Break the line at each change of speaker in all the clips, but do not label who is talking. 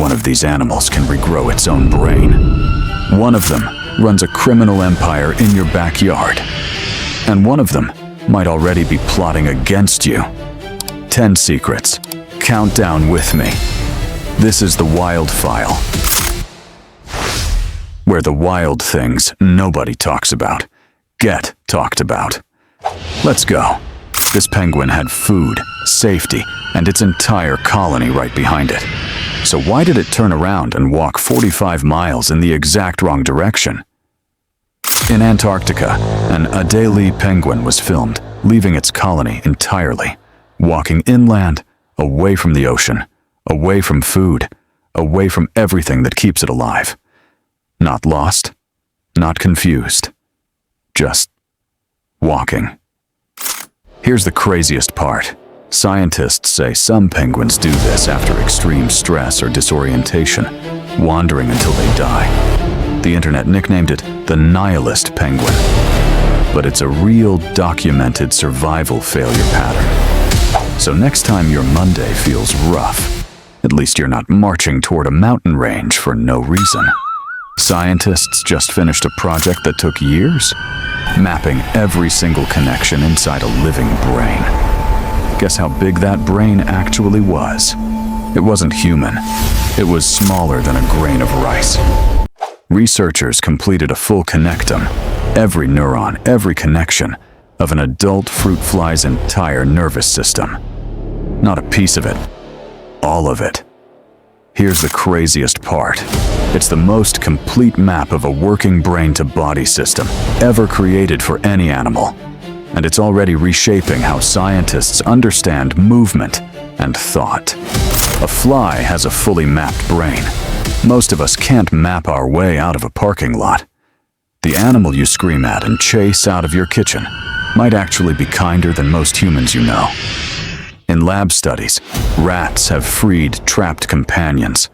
One of these animals can regrow its own brain. One of them runs a criminal empire in your backyard. And one of them might already be plotting against you. 10 secrets. Count down with me. This is the Wild File, where the wild things nobody talks about get talked about. Let's go. This penguin had food, safety, and its entire colony right behind it. So why did it turn around and walk 45 miles in the exact wrong direction? In Antarctica, an Adelie penguin was filmed, leaving its colony entirely, walking inland, away from the ocean, away from food, away from everything that keeps it alive. Not lost, not confused, just walking. Here's the craziest part. Scientists say some penguins do this after extreme stress or disorientation, wandering until they die. The internet nicknamed it the Nihilist Penguin. But it's a real documented survival failure pattern. So next time your Monday feels rough, at least you're not marching toward a mountain range for no reason. Scientists just finished a project that took years, mapping every single connection inside a living brain. Guess how big that brain actually was? It wasn't human. It was smaller than a grain of rice. Researchers completed a full connectome, every neuron, every connection, of an adult fruit fly's entire nervous system. Not a piece of it, all of it. Here's the craziest part. It's the most complete map of a working brain-to-body system ever created for any animal. And it's already reshaping how scientists understand movement and thought. A fly has a fully mapped brain. Most of us can't map our way out of a parking lot. The animal you scream at and chase out of your kitchen might actually be kinder than most humans you know. In lab studies, rats have freed trapped companions,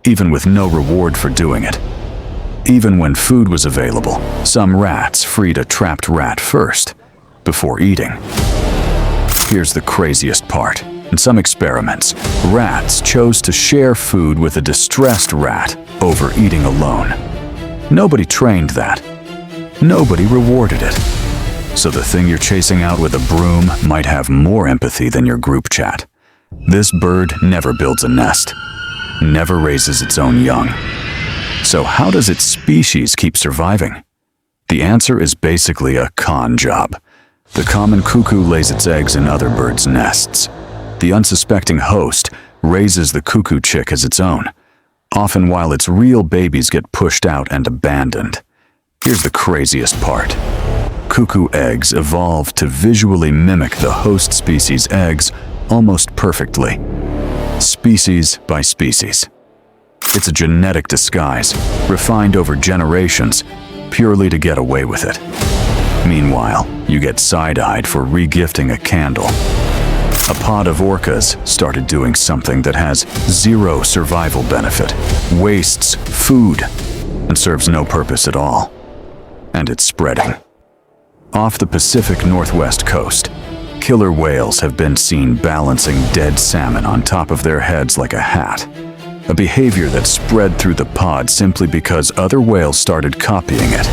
even with no reward for doing it. Even when food was available, some rats freed a trapped rat first, before eating. Here's the craziest part. In some experiments, rats chose to share food with a distressed rat over eating alone. Nobody trained that. Nobody rewarded it. So the thing you're chasing out with a broom might have more empathy than your group chat. This bird never builds a nest, never raises its own young. So how does its species keep surviving? The answer is basically a con job. The common cuckoo lays its eggs in other birds' nests. The unsuspecting host raises the cuckoo chick as its own, often while its real babies get pushed out and abandoned. Here's the craziest part. Cuckoo eggs evolved to visually mimic the host species' eggs almost perfectly, species by species. It's a genetic disguise, refined over generations, purely to get away with it. Meanwhile, you get side-eyed for regifting a candle. A pod of orcas started doing something that has zero survival benefit, wastes food, and serves no purpose at all. And it's spreading. Off the Pacific Northwest coast, killer whales have been seen balancing dead salmon on top of their heads like a hat, a behavior that spread through the pod simply because other whales started copying it.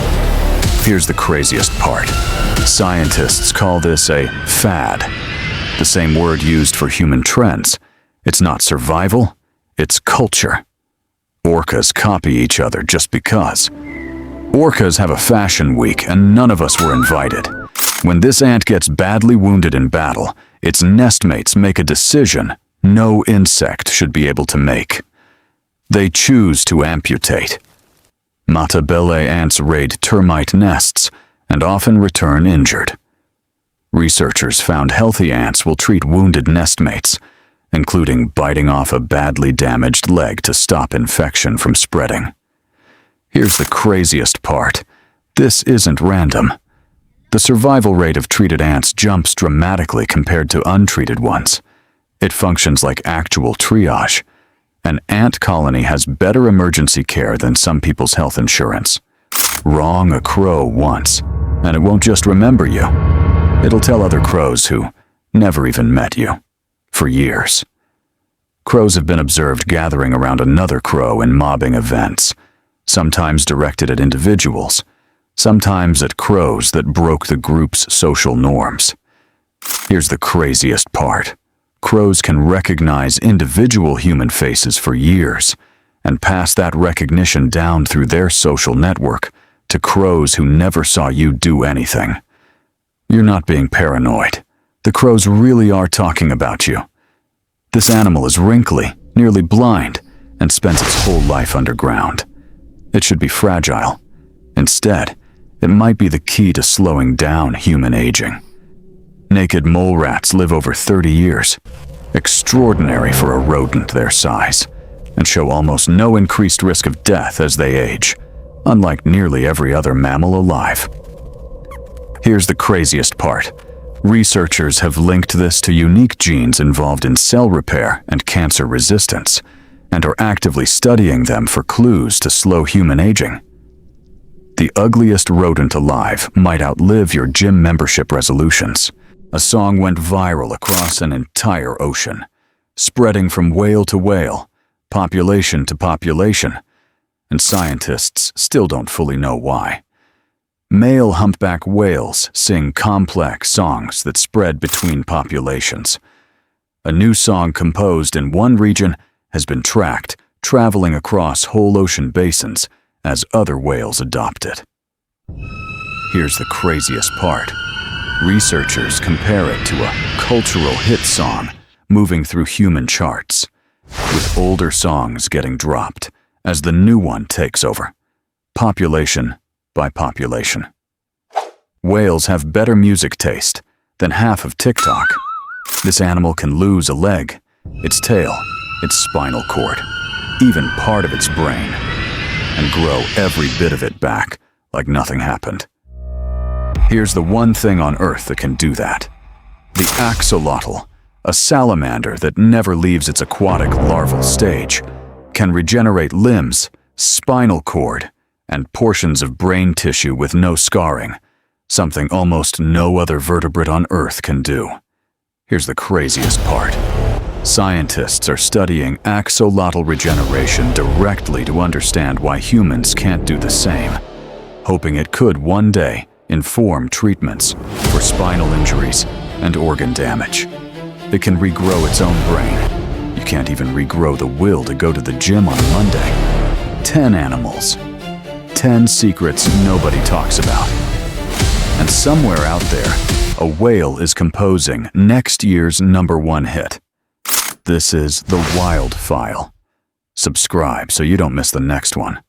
Here's the craziest part. Scientists call this a fad, the same word used for human trends. It's not survival, it's culture. Orcas copy each other just because. Orcas have a fashion week and none of us were invited. When this ant gets badly wounded in battle, its nestmates make a decision no insect should be able to make. They choose to amputate. Matabele ants raid termite nests and often return injured. Researchers found healthy ants will treat wounded nestmates, including biting off a badly damaged leg to stop infection from spreading. Here's the craziest part. This isn't random. The survival rate of treated ants jumps dramatically compared to untreated ones. It functions like actual triage. An ant colony has better emergency care than some people's health insurance. Wrong a crow once, and it won't just remember you. It'll tell other crows who never even met you, for years. Crows have been observed gathering around another crow in mobbing events, sometimes directed at individuals, sometimes at crows that broke the group's social norms. Here's the craziest part. Crows can recognize individual human faces for years and pass that recognition down through their social network to crows who never saw you do anything. You're not being paranoid. The crows really are talking about you. This animal is wrinkly, nearly blind, and spends its whole life underground. It should be fragile. Instead, it might be the key to slowing down human aging. Naked mole rats live over 30 years, extraordinary for a rodent their size, and show almost no increased risk of death as they age, unlike nearly every other mammal alive. Here's the craziest part. Researchers have linked this to unique genes involved in cell repair and cancer resistance, and are actively studying them for clues to slow human aging. The ugliest rodent alive might outlive your gym membership resolutions. A song went viral across an entire ocean, spreading from whale to whale, population to population, and scientists still don't fully know why. Male humpback whales sing complex songs that spread between populations. A new song composed in one region has been tracked, traveling across whole ocean basins as other whales adopt it. Here's the craziest part. Researchers compare it to a cultural hit song moving through human charts, with older songs getting dropped as the new one takes over, population by population. Whales have better music taste than half of TikTok. This animal can lose a leg, its tail, its spinal cord, even part of its brain, and grow every bit of it back like nothing happened. Here's the one thing on Earth that can do that. The axolotl, a salamander that never leaves its aquatic larval stage, can regenerate limbs, spinal cord, and portions of brain tissue with no scarring, something almost no other vertebrate on Earth can do. Here's the craziest part. Scientists are studying axolotl regeneration directly to understand why humans can't do the same, hoping it could one day inform treatments for spinal injuries and organ damage. It can regrow its own brain. You can't even regrow the will to go to the gym on Monday. 10 animals. 10 secrets nobody talks about. And somewhere out there, a whale is composing next year's #1 hit. This is The Wild File. Subscribe so you don't miss the next one.